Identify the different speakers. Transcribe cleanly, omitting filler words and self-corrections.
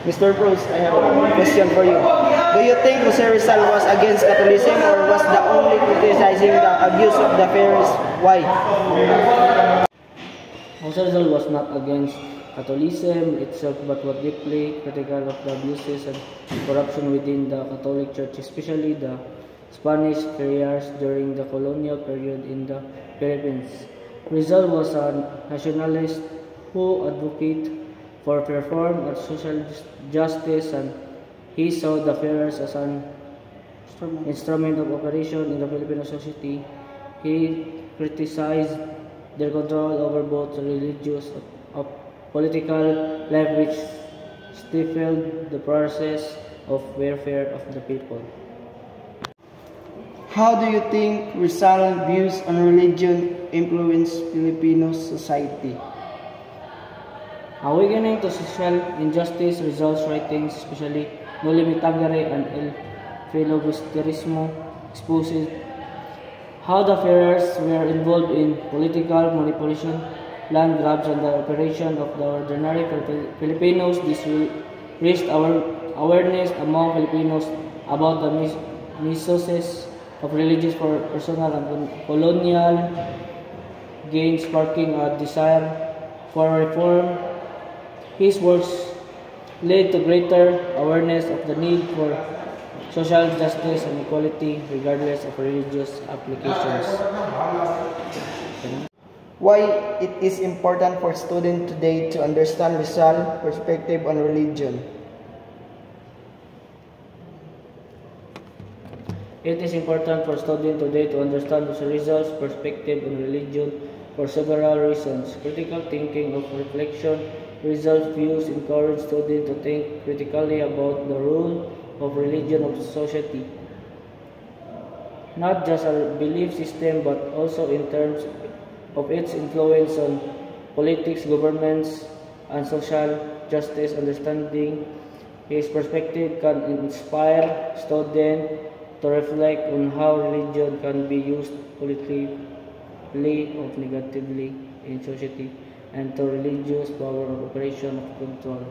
Speaker 1: Mr. Bruce, I have a question for you. Do you think Jose Rizal was against Catholicism or was the only criticizing the abuse of the Pharisees? Why?
Speaker 2: Jose Rizal was not against Catholicism itself but was deeply critical of the abuses and corruption within the Catholic Church, especially the Spanish friars during the colonial period in the Philippines. Rizal was a nationalist who advocated for reform and social justice, and he saw the friars as an instrument of operation in the Filipino society. He criticized their control over both religious and political life, which stifled the process of welfare of the people.
Speaker 1: How do you think Rizal's views on religion influence Filipino society?
Speaker 2: Awakening to social injustice, Rizal's writings, especially No Limitagare and El Filibusterismo, exposes how the friars were involved in political manipulation, land grabs, and the operation of the ordinary Filipinos. This will raise awareness among Filipinos about the misuse of religious for personal and colonial gain, sparking a desire for reform. His works led to greater awareness of the need for social justice and equality regardless of religious applications.
Speaker 1: Why it is important for students today to understand Rizal's perspective on religion?
Speaker 2: It is important for students today to understand Rizal's perspective on religion for several reasons. Critical thinking of reflection. Rizal's views encourage students to think critically about the role of religion of society, not just a belief system but also in terms of its influence on politics, governments, and social justice. Understanding his perspective can inspire students to reflect on how religion can be used politically or negatively in society, and to religious power of operation of control.